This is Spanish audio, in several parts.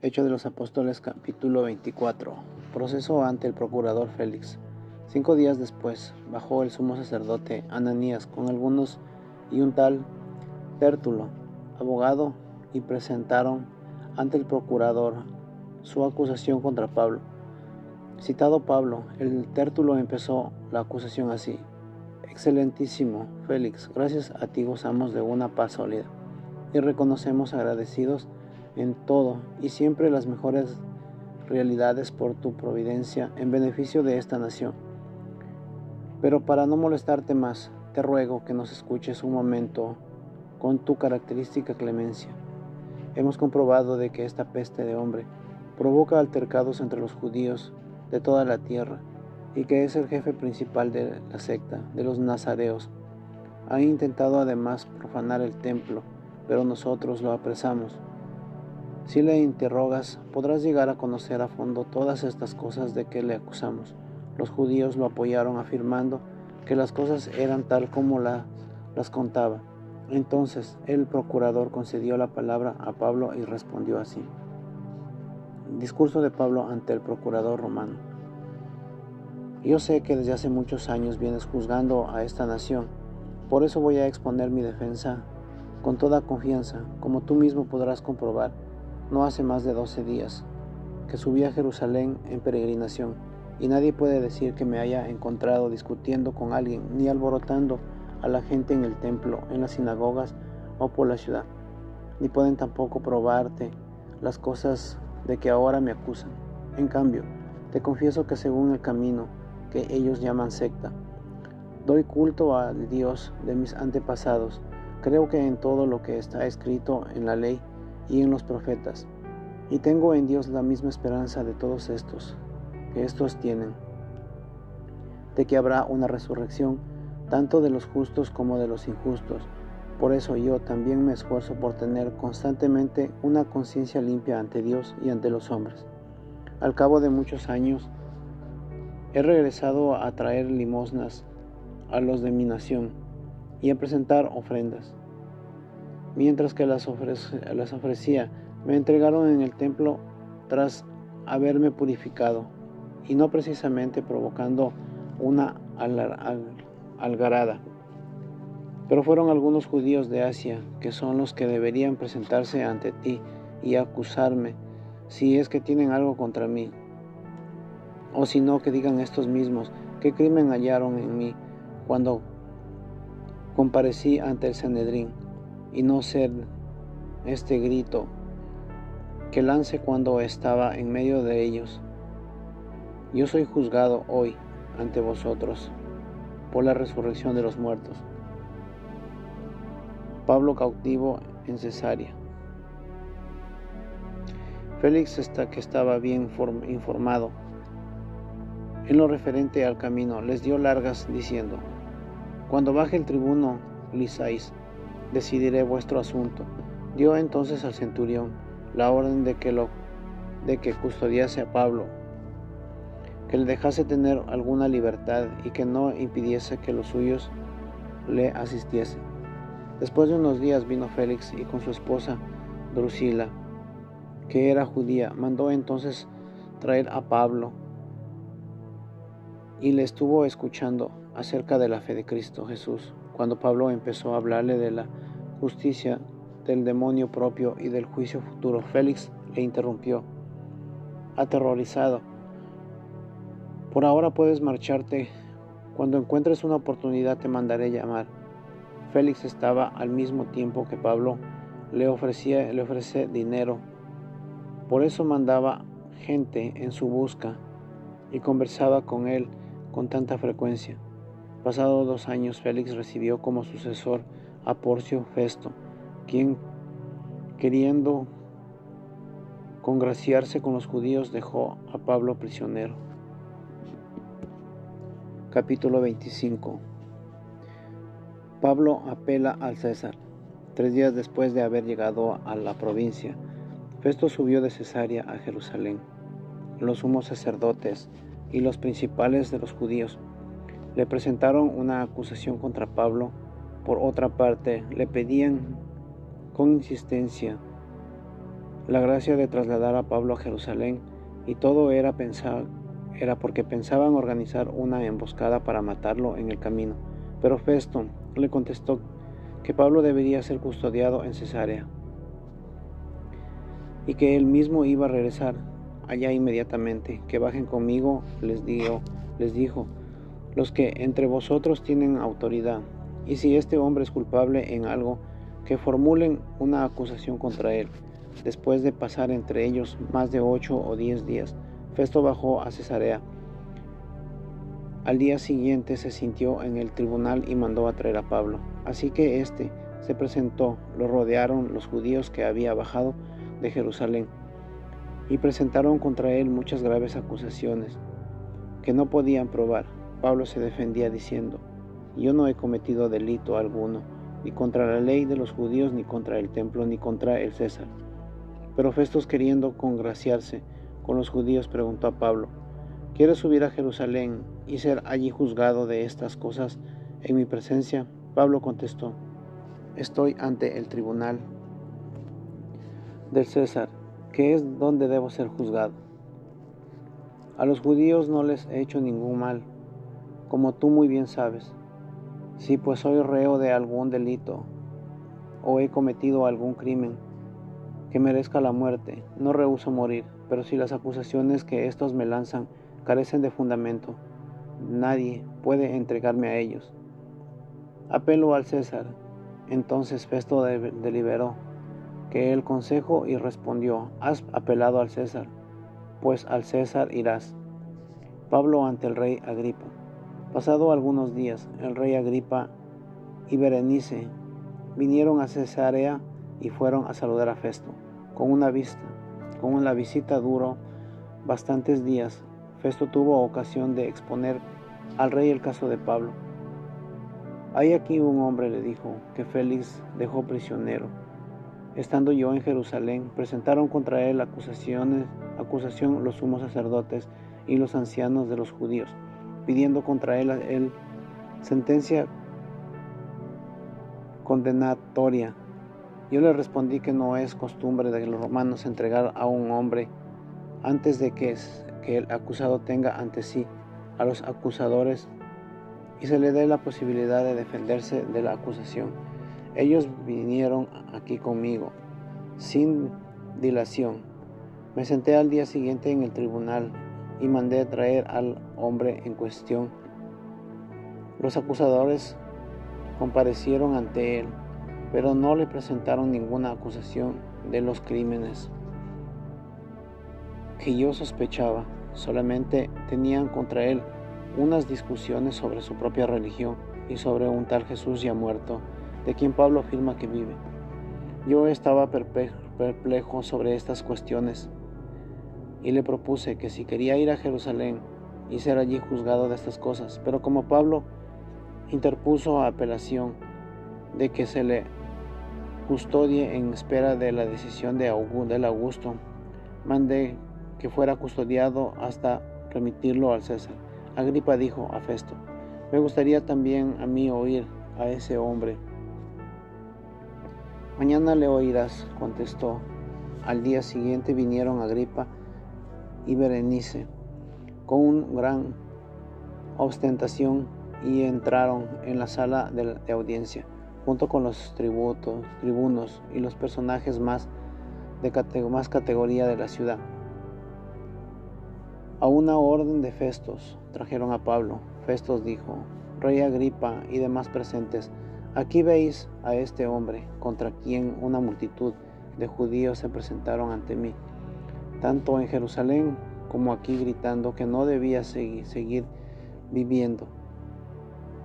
Hechos de los Apóstoles, capítulo 24. Proceso ante el procurador Félix. 5 días después, bajó el sumo sacerdote Ananías con algunos y un tal Tértulo, abogado, y presentaron ante el procurador su acusación contra Pablo. Citado Pablo, el Tértulo empezó la acusación así: Excelentísimo Félix, gracias a ti gozamos de una paz sólida, y reconocemos agradecidos en todo y siempre las mejores realidades por tu providencia en beneficio de esta nación. Pero para no molestarte más, te ruego que nos escuches un momento con tu característica clemencia. Hemos comprobado de que esta peste de hombre provoca altercados entre los judíos de toda la tierra, y que es el jefe principal de la secta de los nazareos. Ha intentado además profanar el templo, pero nosotros lo apresamos. Si le interrogas, podrás llegar a conocer a fondo todas estas cosas de que le acusamos. Los judíos lo apoyaron afirmando que las cosas eran tal como las contaba. Entonces el procurador concedió la palabra a Pablo y respondió así. Discurso de Pablo ante el procurador romano. Yo sé que desde hace muchos años vienes juzgando a esta nación. Por eso voy a exponer mi defensa con toda confianza. Como tú mismo podrás comprobar, no hace más de 12 días que subí a Jerusalén en peregrinación, y nadie puede decir que me haya encontrado discutiendo con alguien, ni alborotando a la gente en el templo, en las sinagogas o por la ciudad. Ni pueden tampoco probarte las cosas de que ahora me acusan. En cambio, te confieso que según el camino que ellos llaman secta, doy culto al Dios de mis antepasados. Creo que en todo lo que está escrito en la ley y en los profetas, y tengo en Dios la misma esperanza de todos estos, que estos tienen, de que habrá una resurrección, tanto de los justos como de los injustos. Por eso yo también me esfuerzo por tener constantemente una conciencia limpia ante Dios y ante los hombres. Al cabo de muchos años, he regresado a traer limosnas a los de mi nación y a presentar ofrendas. Mientras que las ofrecía, me entregaron en el templo tras haberme purificado, y no precisamente provocando una algarada. Pero fueron algunos judíos de Asia, que son los que deberían presentarse ante ti y acusarme, si es que tienen algo contra mí. O si no, que digan estos mismos qué crimen hallaron en mí cuando comparecí ante el Sanedrín, y no ser este grito que lance cuando estaba en medio de ellos: yo soy juzgado hoy ante vosotros por la resurrección de los muertos. Pablo cautivo en Cesarea. Félix, que estaba bien informado en lo referente al camino, les dio largas diciendo: cuando baje el tribuno Lisais, decidiré vuestro asunto. Dio entonces al centurión la orden de que custodiase a Pablo, que le dejase tener alguna libertad y que no impidiese que los suyos le asistiesen. Después de unos días vino Félix, y con su esposa Drusila, que era judía, mandó entonces traer a Pablo, y le estuvo escuchando acerca de la fe de Cristo Jesús. Cuando Pablo empezó a hablarle de la justicia, del demonio propio y del juicio futuro, Félix le interrumpió, aterrorizado: por ahora puedes marcharte. Cuando encuentres una oportunidad te mandaré llamar. Félix estaba al mismo tiempo que Pablo le ofrece dinero. Por eso mandaba gente en su busca y conversaba con él con tanta frecuencia. Pasados 2 años, Félix recibió como sucesor a Porcio Festo, quien, queriendo congraciarse con los judíos, dejó a Pablo prisionero. Capítulo 25. Pablo apela al César. 3 días después de haber llegado a la provincia, Festo subió de Cesarea a Jerusalén. Los sumos sacerdotes y los principales de los judíos le presentaron una acusación contra Pablo. Por otra parte, le pedían con insistencia la gracia de trasladar a Pablo a Jerusalén, y todo era porque pensaban organizar una emboscada para matarlo en el camino. Pero Festo le contestó que Pablo debería ser custodiado en Cesarea y que él mismo iba a regresar allá inmediatamente. Que bajen conmigo, les dijo, los que entre vosotros tienen autoridad, y si este hombre es culpable en algo, que formulen una acusación contra él. Después de pasar entre ellos más de 8 o 10 días, Festo bajó a Cesarea. Al día siguiente se sintió en el tribunal y mandó a traer a Pablo. Así que éste se presentó, lo rodearon los judíos que había bajado de Jerusalén, y presentaron contra él muchas graves acusaciones que no podían probar. Pablo se defendía diciendo: yo no he cometido delito alguno, ni contra la ley de los judíos, ni contra el templo, ni contra el César. Pero Festo, queriendo congraciarse con los judíos, preguntó a Pablo: ¿quieres subir a Jerusalén y ser allí juzgado de estas cosas en mi presencia? Pablo contestó: estoy ante el tribunal del César, que es donde debo ser juzgado. A los judíos no les he hecho ningún mal, como tú muy bien sabes. Si pues soy reo de algún delito o he cometido algún crimen que merezca la muerte, no rehúso morir. Pero si las acusaciones que estos me lanzan carecen de fundamento, nadie puede entregarme a ellos. Apelo al César. Entonces Festo deliberó que el consejo y respondió: has apelado al César, pues al César irás. Pablo ante el rey Agripa. Pasado algunos días, el rey Agripa y Berenice vinieron a Cesarea y fueron a saludar a Festo. Con la visita duró bastantes días. Festo tuvo ocasión de exponer al rey el caso de Pablo. Hay aquí un hombre, le dijo, que Félix dejó prisionero. Estando yo en Jerusalén, presentaron contra él acusación los sumos sacerdotes y los ancianos de los judíos, pidiendo contra él sentencia condenatoria. Yo le respondí que no es costumbre de los romanos entregar a un hombre antes de que el acusado tenga ante sí a los acusadores y se le dé la posibilidad de defenderse de la acusación. Ellos vinieron aquí conmigo sin dilación. Me senté al día siguiente en el tribunal y mandé traer al hombre en cuestión. Los acusadores comparecieron ante él, pero no le presentaron ninguna acusación de los crímenes que yo sospechaba. Solamente tenían contra él unas discusiones sobre su propia religión y sobre un tal Jesús ya muerto, de quien Pablo afirma que vive. Yo estaba perplejo sobre estas cuestiones y le propuse que si quería ir a Jerusalén y ser allí juzgado de estas cosas, pero como Pablo interpuso apelación de que se le custodie en espera de la decisión del Augusto, mandé que fuera custodiado hasta remitirlo al César. Agripa dijo a Festo: me gustaría también a mí oír a ese hombre. Mañana le oirás, contestó. Al día siguiente vinieron Agripa y Berenice con una gran ostentación y entraron en la sala de audiencia, junto con los tribunos y los personajes más categoría de la ciudad. A una orden de Festos trajeron a Pablo. Festos dijo: Rey Agripa y demás presentes, aquí veis a este hombre, contra quien una multitud de judíos se presentaron ante mí, tanto en Jerusalén como aquí, gritando que no debía seguir viviendo.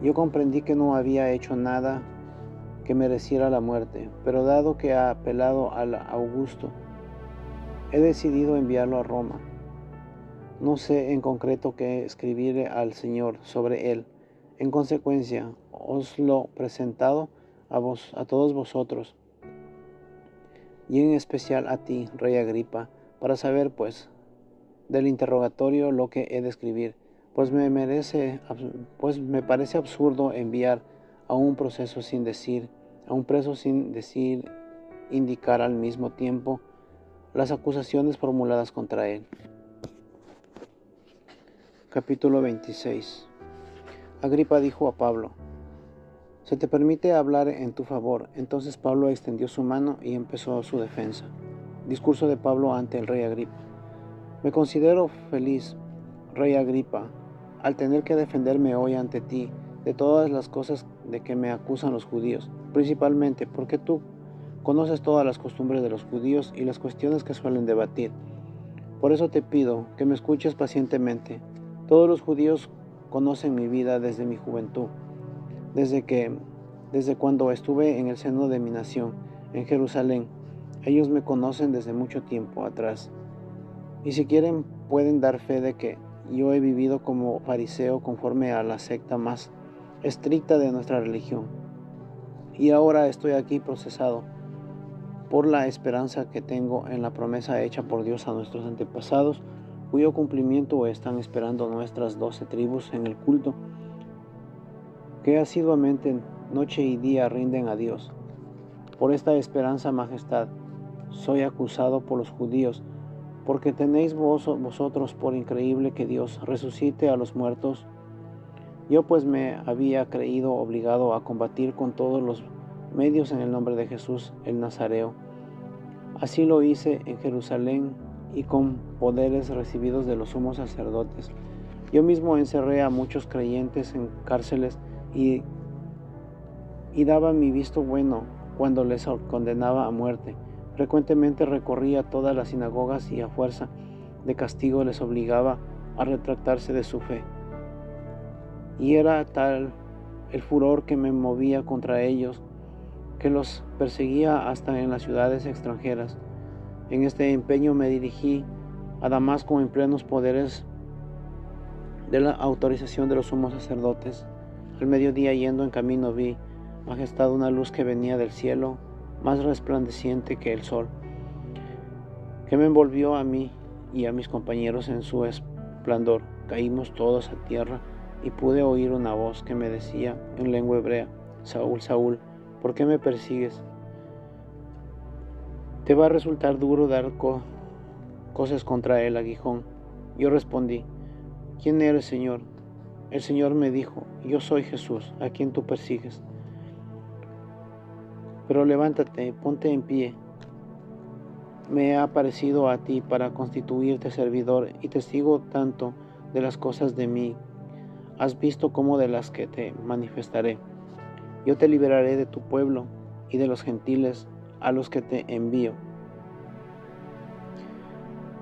Yo comprendí que no había hecho nada que mereciera la muerte, pero dado que ha apelado al Augusto, he decidido enviarlo a Roma. No sé en concreto qué escribirle al Señor sobre él. En consecuencia, os lo he presentado a todos vosotros, y en especial a ti, Rey Agripa, para saber, pues, del interrogatorio lo que he de escribir, pues me parece absurdo enviar a un preso sin indicar al mismo tiempo las acusaciones formuladas contra él. Capítulo 26. Agripa dijo a Pablo: «¿Se te permite hablar en tu favor?» Entonces Pablo extendió su mano y empezó su defensa. Discurso de Pablo ante el rey Agripa. «Me considero feliz, rey Agripa, al tener que defenderme hoy ante ti de todas las cosas de que me acusan los judíos, principalmente porque tú conoces todas las costumbres de los judíos y las cuestiones que suelen debatir. Por eso te pido que me escuches pacientemente. Todos los judíos conocen mi vida desde mi juventud, desde cuando estuve en el seno de mi nación, en Jerusalén. Ellos me conocen desde mucho tiempo atrás. Y si quieren, pueden dar fe de que yo he vivido como fariseo conforme a la secta más estricta de nuestra religión. Y ahora estoy aquí procesado por la esperanza que tengo en la promesa hecha por Dios a nuestros antepasados, cuyo cumplimiento están esperando nuestras 12 tribus en el culto que asiduamente noche y día rinden a Dios. Por esta esperanza, majestad, soy acusado por los judíos, porque tenéis vosotros por increíble que Dios resucite a los muertos. Yo pues me había creído obligado a combatir con todos los medios en el nombre de Jesús el Nazareo. Así lo hice en Jerusalén y con poderes recibidos de los sumos sacerdotes. Yo mismo encerré a muchos creyentes en cárceles y daba mi visto bueno cuando les condenaba a muerte. Frecuentemente recorría todas las sinagogas y a fuerza de castigo les obligaba a retractarse de su fe. Y era tal el furor que me movía contra ellos que los perseguía hasta en las ciudades extranjeras. En este empeño me dirigí a Damasco en plenos poderes de la autorización de los sumos sacerdotes. Al mediodía, yendo en camino, vi, majestad, una luz que venía del cielo, más resplandeciente que el sol, que me envolvió a mí y a mis compañeros en su esplendor. Caímos todos a tierra y pude oír una voz que me decía en lengua hebrea: Saúl, Saúl, ¿por qué me persigues? Te va a resultar duro dar cosas contra el aguijón. Yo respondí: ¿quién eres, Señor? El Señor me dijo: yo soy Jesús, a quien tú persigues. Pero levántate, ponte en pie. Me he aparecido a ti para constituirte servidor y testigo tanto de las cosas de mí has visto como de las que te manifestaré. Yo te liberaré de tu pueblo y de los gentiles a los que te envío,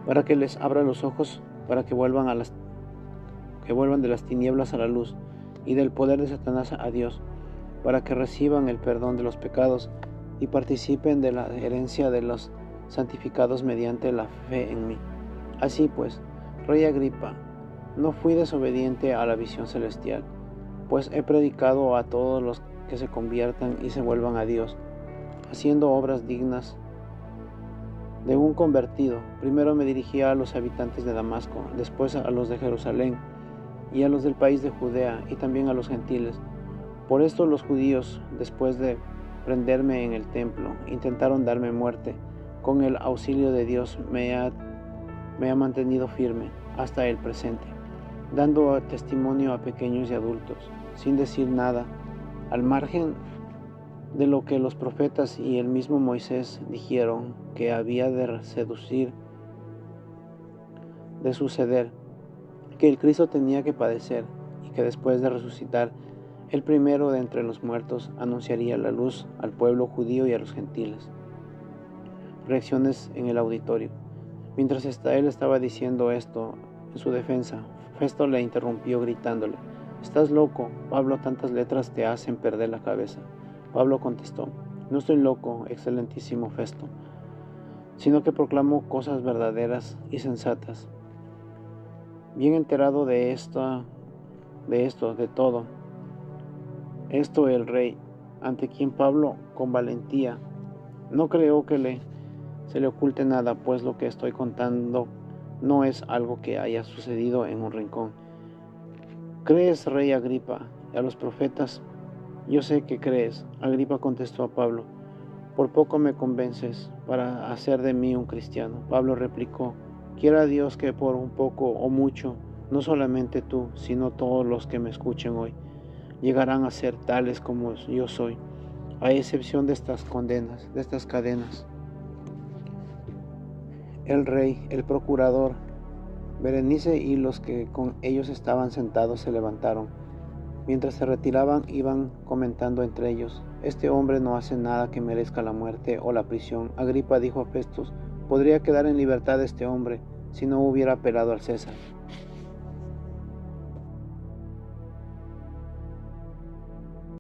para que les abra los ojos, para que vuelvan de las tinieblas a la luz y del poder de Satanás a Dios, para que reciban el perdón de los pecados y participen de la herencia de los santificados mediante la fe en mí. Así pues, rey Agripa, no fui desobediente a la visión celestial, pues he predicado a todos los que se conviertan y se vuelvan a Dios, haciendo obras dignas de un convertido. Primero me dirigí a los habitantes de Damasco, después a los de Jerusalén y a los del país de Judea y también a los gentiles. Por esto los judíos, después de prenderme en el templo, intentaron darme muerte. Con el auxilio de Dios me ha mantenido firme hasta el presente, dando testimonio a pequeños y adultos, sin decir nada, al margen de lo que los profetas y el mismo Moisés dijeron que había de suceder, que el Cristo tenía que padecer y que después de resucitar, el primero de entre los muertos anunciaría la luz al pueblo judío y a los gentiles. Reacciones en el auditorio. Mientras él estaba diciendo esto en su defensa, Festo le interrumpió gritándole: «¿Estás loco, Pablo? Tantas letras te hacen perder la cabeza». Pablo contestó: «No estoy loco, excelentísimo Festo, sino que proclamo cosas verdaderas y sensatas. Bien enterado de todo esto el rey, ante quien Pablo con valentía no creo que se le oculte nada, pues lo que estoy contando no es algo que haya sucedido en un rincón. ¿Crees, rey Agripa, a los profetas? Yo sé que crees». Agripa contestó a Pablo: «Por poco me convences, para hacer de mí un cristiano. Pablo replicó: quiera Dios que por un poco o mucho, no solamente tú, sino todos los que me escuchen hoy, llegarán a ser tales como yo soy, a excepción de estas condenas, de estas cadenas. El rey, el procurador, Berenice y los que con ellos estaban sentados se levantaron. Mientras se retiraban, iban comentando entre ellos: este hombre no hace nada que merezca la muerte o la prisión. Agripa dijo a Festus: podría quedar en libertad este hombre si no hubiera apelado al César.